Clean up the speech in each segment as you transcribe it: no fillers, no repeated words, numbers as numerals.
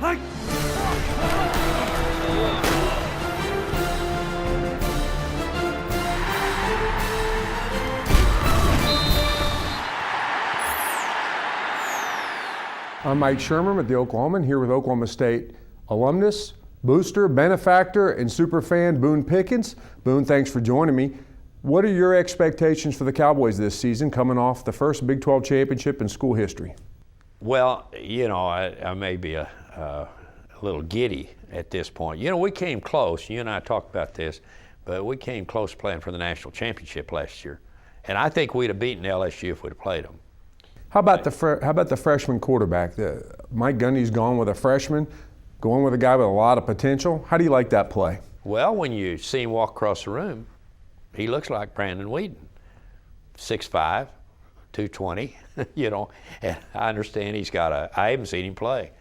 I'm Mike Sherman with the Oklahoman, here with Oklahoma State alumnus, booster, benefactor, and superfan Boone Pickens. Boone, thanks for joining me. What are your expectations for the Cowboys this season, coming off the first Big 12 championship in school history? Well, you know, I may be a little giddy at this point. You know, we came close. You and I talked about this, but we came close playing for the national championship last year. And I think we'd have beaten LSU if we'd have played them. How about the freshman quarterback? Mike Gundy's gone with a freshman, going with a guy with a lot of potential. How do you like that play? Well, when you see him walk across the room, he looks like Brandon Whedon, 6'5", 220. You know, and I understand I haven't seen him play,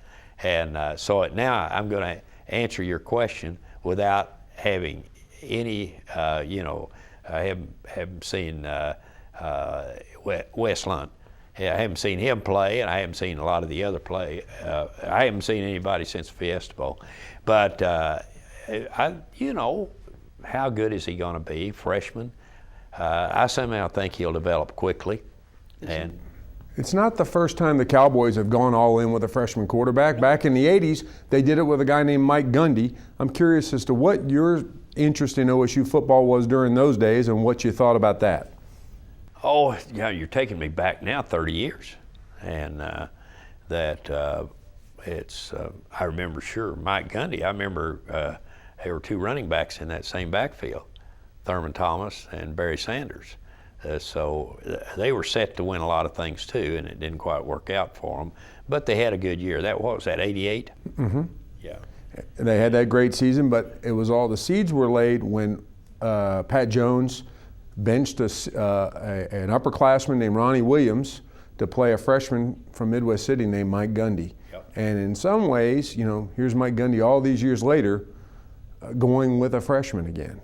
and so now I'm going to answer your question without having any, you know, I haven't seen Wes Lunt. Yeah, I haven't seen him play, and I haven't seen a lot of the other play. I haven't seen anybody since the Fiesta Bowl. But, you know, how good is he going to be, freshman? I somehow think he'll develop quickly. And it's not the first time the Cowboys have gone all in with a freshman quarterback. Back in the 80s, they did it with a guy named Mike Gundy. I'm curious as to what your interest in OSU football was during those days and what you thought about that. Oh, yeah, you're taking me back now 30 years. And I remember, sure, Mike Gundy. I remember there were two running backs in that same backfield, Thurman Thomas and Barry Sanders. So they were set to win a lot of things too, and it didn't quite work out for them. But they had a good year. What was that, 88? Mm-hmm. Yeah. They had that great season, but it was all the seeds were laid when Pat Jones benched an upperclassman named Ronnie Williams to play a freshman from Midwest City named Mike Gundy. Yep. And in some ways, you know, here's Mike Gundy all these years later going with a freshman again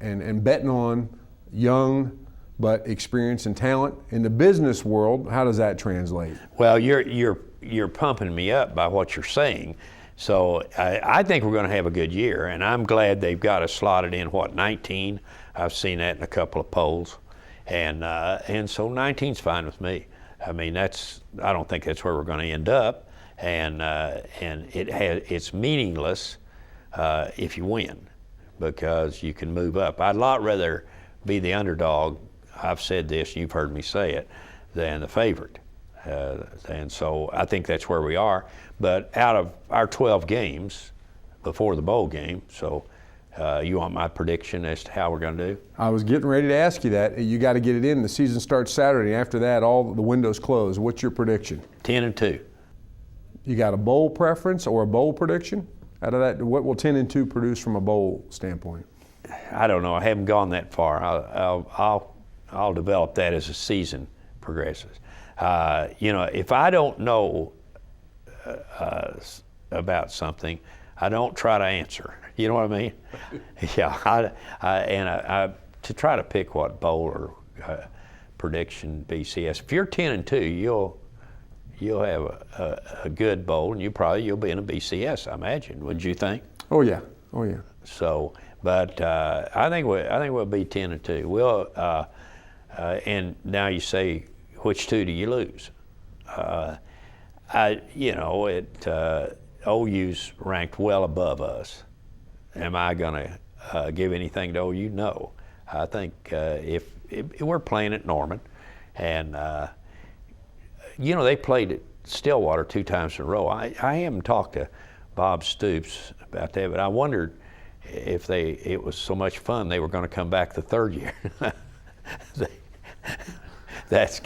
and betting on young but experience and talent. In the business world, how does that translate? Well, you're pumping me up by what you're saying. So I think we're going to have a good year, and I'm glad they've got us slotted in, 19? I've seen that in a couple of polls, and so 19's fine with me. I mean, I don't think that's where we're going to end up, and it's meaningless if you win, because you can move up. I'd a lot rather be the underdog, I've said this, you've heard me say it, than the favorite. And so I think that's where we are. But out of our 12 games before the bowl game, so you want my prediction as to how we're going to do? I was getting ready to ask you that. You got to get it in. The season starts Saturday. After that, all the windows close. What's your prediction? 10-2. You got a bowl preference or a bowl prediction? Out of that, what will 10-2 produce from a bowl standpoint? I don't know. I haven't gone that far. I'll develop that as the season progresses. You know, if I don't know about something, I don't try to answer. You know what I mean? Yeah. To try to pick what bowl or prediction BCS. If you're 10-2, you'll have a good bowl, and you'll be in a BCS, I imagine. Wouldn't you think? Oh yeah. So, but I think we'll be 10-2. We'll and now you say, which two do you lose? OU's ranked well above us. Am I going to give anything to OU? No. I think if we're playing at Norman, and they played at Stillwater 2 times in a row. I haven't talked to Bob Stoops about that, but I wondered if it was so much fun they were going to come back the third year. That's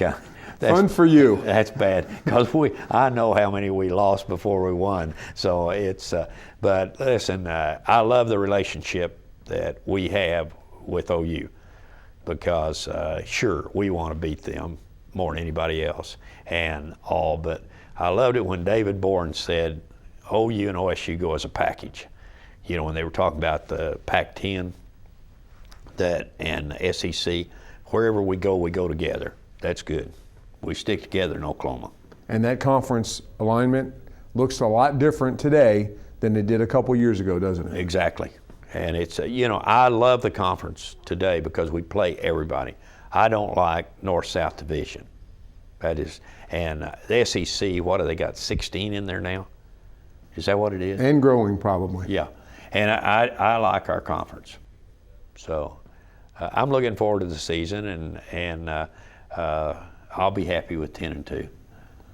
fun for you. That's bad, because I know how many we lost before we won. So it's, but listen, I love the relationship that we have with OU, because sure, we want to beat them more than anybody else and all, but I loved it when David Bourne said OU and OSU go as a package. You know, when they were talking about the Pac-10 and the SEC, wherever we go together. That's good. We stick together in Oklahoma. And that conference alignment looks a lot different today than it did a couple years ago, doesn't it? Exactly. And it's, I love the conference today because we play everybody. I don't like North-South division. That is, and the SEC, what do they got, 16 in there now? Is that what it is? And growing, probably. Yeah. And I like our conference. So I'm looking forward to the season, and I'll be happy with 10-2.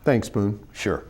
Thanks, Boone. Sure.